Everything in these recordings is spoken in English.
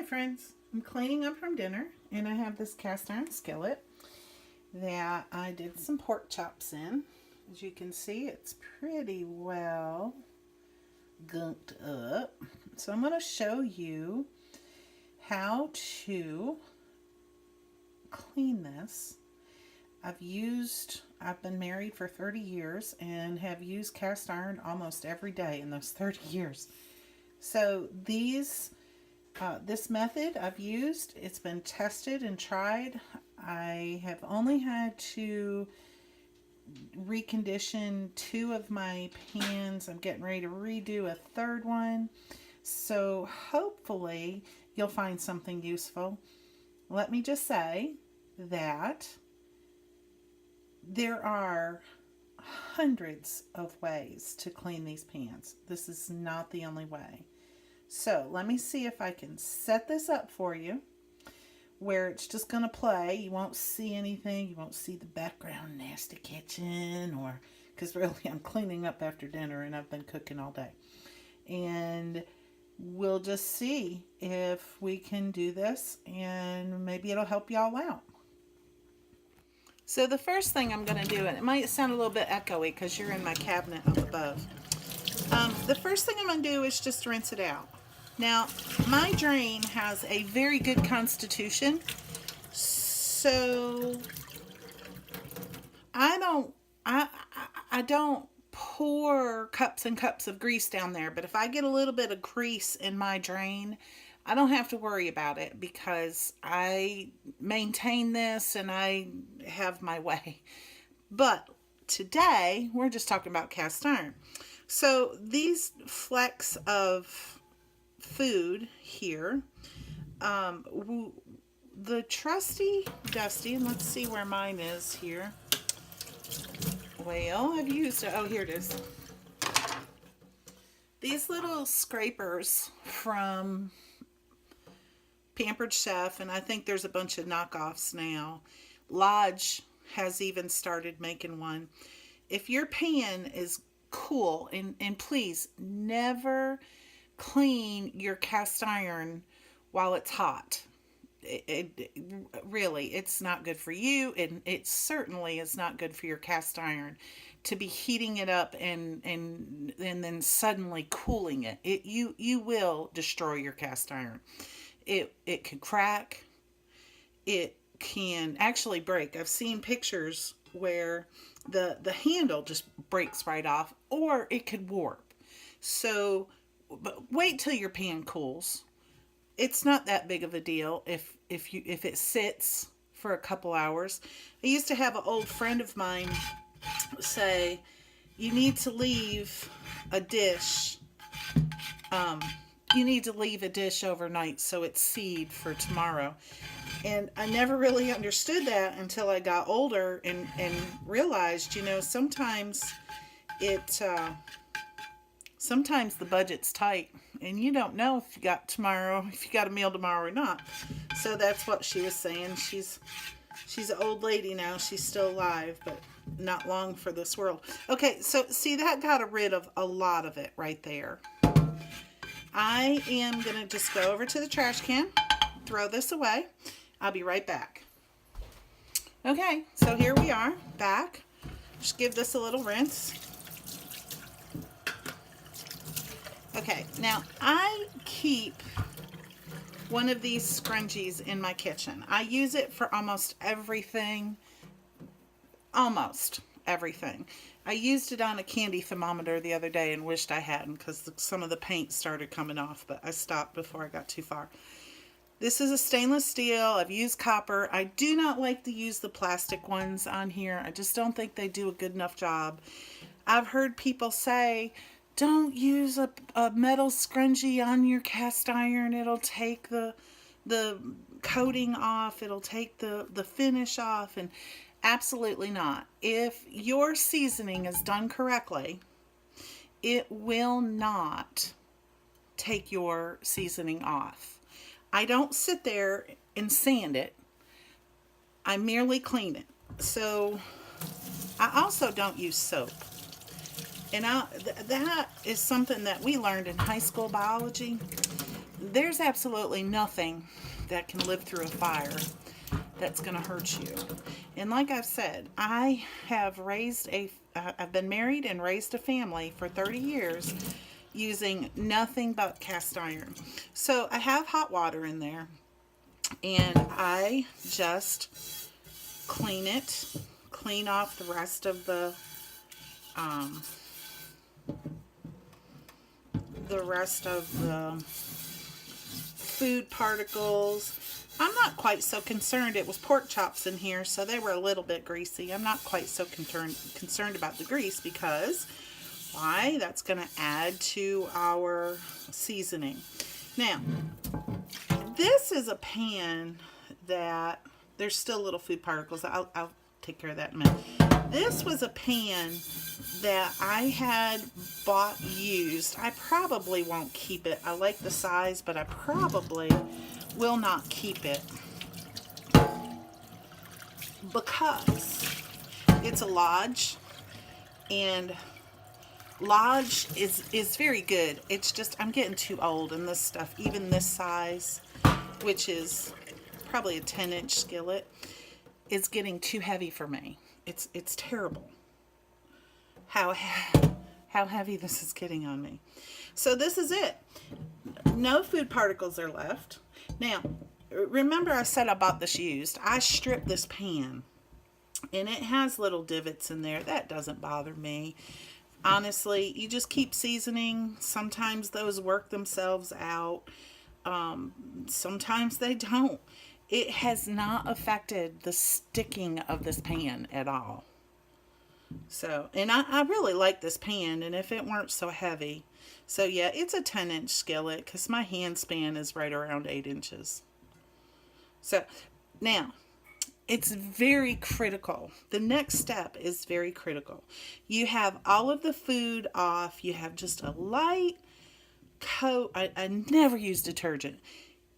friends, I'm cleaning up from dinner and I have this cast iron skillet that I did some pork chops in. As you can see, it's pretty well gunked up. So I'm going to show you how to clean this. I've been married for 30 years and have used cast iron almost every day in those 30 years. So this method I've used, it's been tested and tried. I have only had to recondition 2 of my pans. I'm getting ready to redo a 3rd one. So hopefully you'll find something useful. Let me just say that there are hundreds of ways to clean these pans. This is not the only way. So let me see if I can set this up for you where it's just going to play. You won't see anything. You won't see the background nasty kitchen, or because really I'm cleaning up after dinner and I've been cooking all day. And we'll just see if we can do this and maybe it'll help y'all out. So the first thing I'm going to do, and it might sound a little bit echoey because you're in my cabinet up above. The first thing I'm going to do is just rinse it out. Now, my drain has a very good constitution, so I don't pour cups and cups of grease down there, but if I get a little bit of grease in my drain, I don't have to worry about it because I maintain this and I have my way. But today, we're just talking about cast iron. So these flecks of food here, the trusty dusty, and let's see where mine is here. Well, I've used it. Oh, here it is. These little scrapers from Pampered Chef, and I think there's a bunch of knockoffs now. Lodge has even started making one. If your pan is cool, and please never clean your cast iron while it's hot. Really, it's not good for you, and it certainly is not good for your cast iron to be heating it up and then suddenly cooling it. You will destroy your cast iron. It can crack. It can actually break. I've seen pictures where the handle just breaks right off, or it could warp. So, but wait till your pan cools. It's not that big of a deal if it sits for a couple hours. I used to have an old friend of mine say, you need to leave a dish. You need to leave a dish overnight so it's seed for tomorrow. And I never really understood that until I got older and realized, sometimes sometimes the budget's tight and you don't know if you got a meal tomorrow or not. So that's what she was saying. She's an old lady now. She's still alive, but not long for this world. Okay, so see, that got rid of a lot of it right there. I am going to just go over to the trash can, throw this away. I'll be right back. Okay, so here we are, back. Just give this a little rinse. Okay, now I keep one of these scrunchies in my kitchen. I use it for almost everything. Almost everything. I used it on a candy thermometer the other day and wished I hadn't because some of the paint started coming off, but I stopped before I got too far. This is a stainless steel. I've used copper. I do not like to use the plastic ones on here. I just don't think they do a good enough job. I've heard people say, don't use a metal scrunchie on your cast iron. It'll take the coating off. It'll take the finish off. And absolutely not. If your seasoning is done correctly, it will not take your seasoning off. I don't sit there and sand it. I merely clean it. So I also don't use soap. And that is something that we learned in high school biology. there's absolutely nothing that can live through a fire that's going to hurt you. And like I've said, I've been married and raised a family for 30 years using nothing but cast iron. So I have hot water in there, and I just clean it, clean off the um, rest of the food particles. I'm not quite so concerned. It was pork chops in here, so they were a little bit greasy. I'm not quite so concerned about the grease because, why? That's going to add to our seasoning. Now, this is a pan that there's still little food particles. I'll take care of that in a minute. This was a pan that I had bought used. I probably won't keep it. I like the size, but I probably will not keep it because it's a Lodge, and Lodge is very good. It's just I'm getting too old, and this stuff, even this size, which is probably a 10-inch skillet, is getting too heavy for me. It's terrible how heavy this is getting on me. So this is it. No food particles are left. Now, remember I said I bought this used. I stripped this pan, and it has little divots in there. That doesn't bother me. Honestly, you just keep seasoning. Sometimes those work themselves out. Sometimes they don't. It has not affected the sticking of this pan at all. So, and I really like this pan, and if it weren't so heavy. So yeah, it's a 10-inch skillet because my hand span is right around 8 inches. So now, it's very critical. The next step is very critical. You have all of the food off. You have just a light coat. I never use detergent.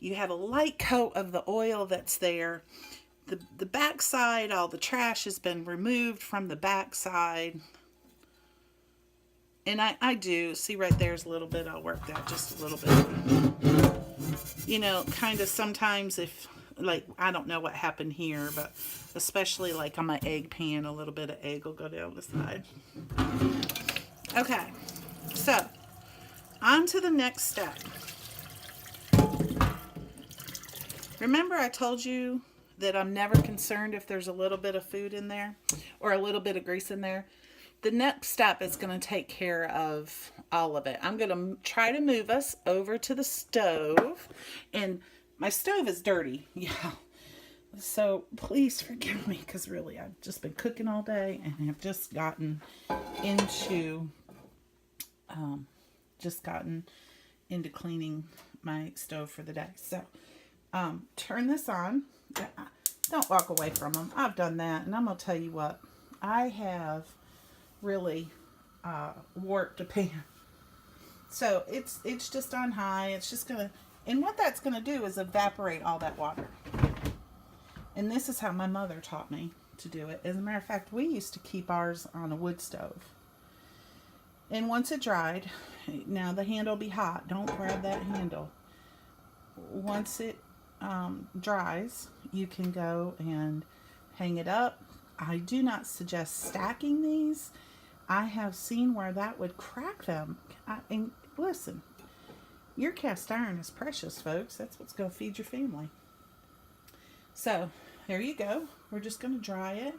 You have a light coat of the oil that's there. The backside, all the trash has been removed from the backside. And I do, see right there's a little bit, I'll work that just a little bit. You know, kind of sometimes if, like, I don't know what happened here, but especially like on my egg pan, a little bit of egg will go down the side. Okay, so on to the next step. Remember I told you that I'm never concerned if there's a little bit of food in there or a little bit of grease in there? The next step is going to take care of all of it. I'm going to try to move us over to the stove. And my stove is dirty. Yeah. So please forgive me because really I've just been cooking all day and have just gotten into cleaning my stove for the day. So turn this on. Don't walk away from them. I've done that, and I'm going to tell you what. I have really warped a pan. So it's just on high. It's just going to, and what that's going to do is evaporate all that water. And this is how my mother taught me to do it. As a matter of fact, we used to keep ours on a wood stove. And once it dried, now the handle will be hot. Don't grab that handle. Once it dries, you can go and hang it up. I do not suggest stacking these. I have seen where that would crack them. And listen, your cast iron is precious, folks. That's what's going to feed your family. So there you go. We're just going to dry it.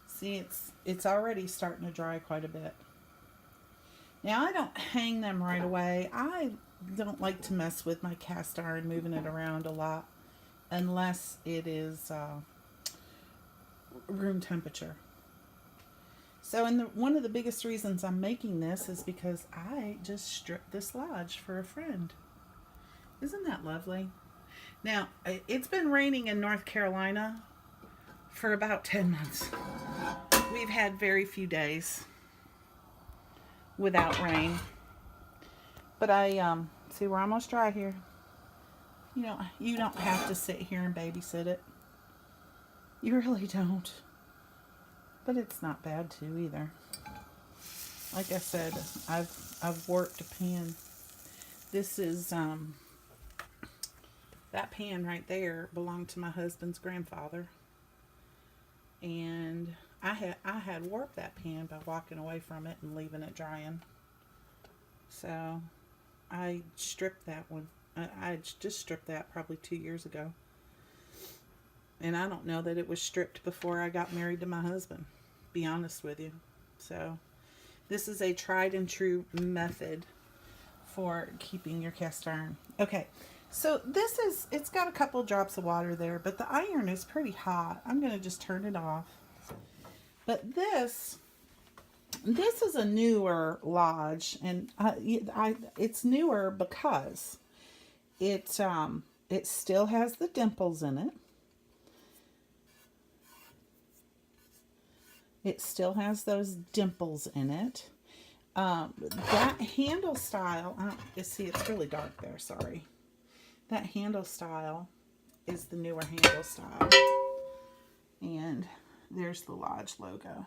See, it's already starting to dry quite a bit. Now I don't hang them right away. I don't like to mess with my cast iron, moving it around a lot, unless it is room temperature. So, one of the biggest reasons I'm making this is because I just stripped this Lodge for a friend. Isn't that lovely? Now, it's been raining in North Carolina for about 10 months. We've had very few days without rain. But see, we're almost dry here. You don't have to sit here and babysit it. You really don't. But it's not bad too either. Like I said, I've warped a pan. This is That pan right there belonged to my husband's grandfather. And I had warped that pan by walking away from it and leaving it drying. So I stripped that one. I just stripped that probably 2 years ago. And I don't know that it was stripped before I got married to my husband, be honest with you. So this is a tried and true method for keeping your cast iron. Okay, so it's got a couple drops of water there, but the iron is pretty hot. I'm going to just turn it off. But this is a newer Lodge, and it's newer because it still has the dimples in it. It still has those dimples in it. That handle style, see, it's really dark there, sorry. That handle style is the newer handle style. And there's the Lodge logo.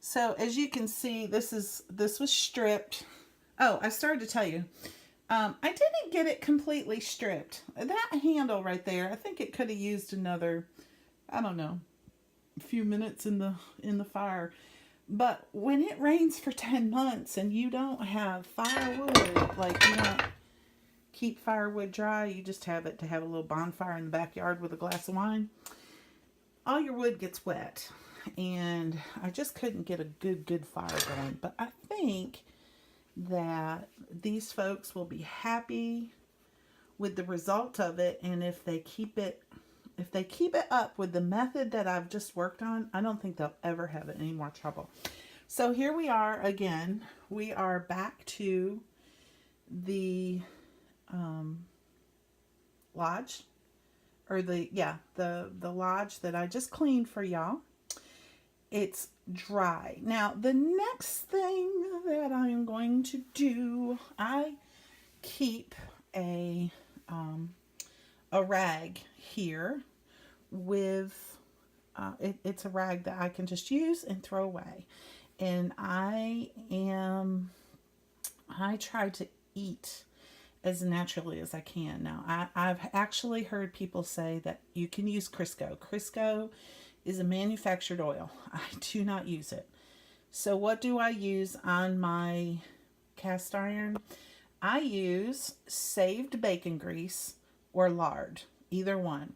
So as you can see, this was stripped. Oh, I started to tell you, I didn't get it completely stripped. That handle right there, I think it could have used another, I don't know, a few minutes in the fire. But when it rains for 10 months and you don't have firewood, like you don't keep firewood dry, you just have it to have a little bonfire in the backyard with a glass of wine, all your wood gets wet. And I just couldn't get a good fire going. But I think that these folks will be happy with the result of it. And if they keep it up with the method that I've just worked on, I don't think they'll ever have any more trouble. So here we are again. We are back to the Lodge, or the Lodge that I just cleaned for y'all. It's dry. Now the next thing that I am going to do, I keep a rag here with it's a rag that I can just use and throw away, and I try to eat as naturally as I can. Now I've actually heard people say that you can use Crisco. Crisco is a manufactured oil. I do not use it. So what do I use on my cast iron? I use saved bacon grease or lard, either one.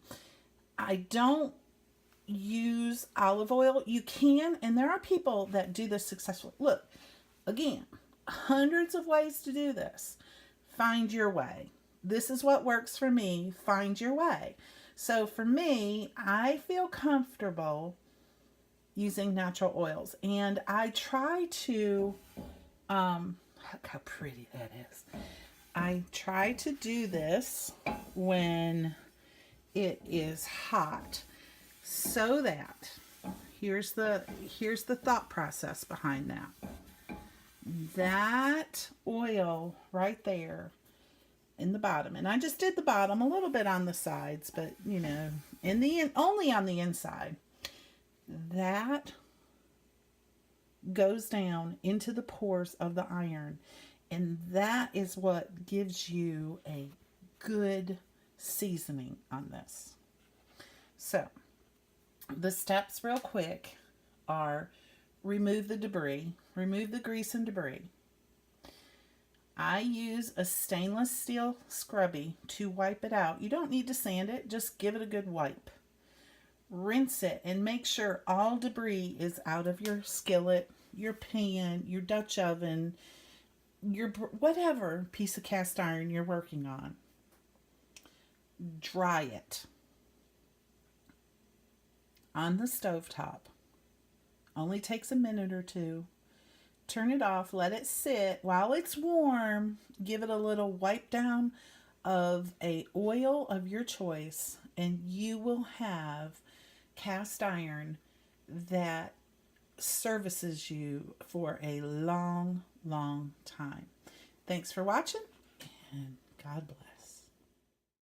I don't use olive oil. You can, and there are people that do this successfully. Look, again, hundreds of ways to do this. Find your way. This is what works for me. Find your way. So for me, I feel comfortable using natural oils, and I try to, look how pretty that is. I try to do this when it is hot, so that here's the thought process behind that. That oil right there in the bottom, and I just did the bottom, a little bit on the sides, but you know, only on the inside. That goes down into the pores of the iron, and that is what gives you a good seasoning on this. So the steps real quick are: remove the debris, remove the grease and debris. I use a stainless steel scrubby to wipe it out. You don't need to sand it, just give it a good wipe. Rinse it and make sure all debris is out of your skillet, your pan, your Dutch oven, your whatever piece of cast iron you're working on. Dry it on the stovetop. Only takes a minute or two. Turn it off, let it sit. While it's warm, give it a little wipe down of a oil of your choice, and you will have cast iron that services you for a long, long time. Thanks for watching, and God bless.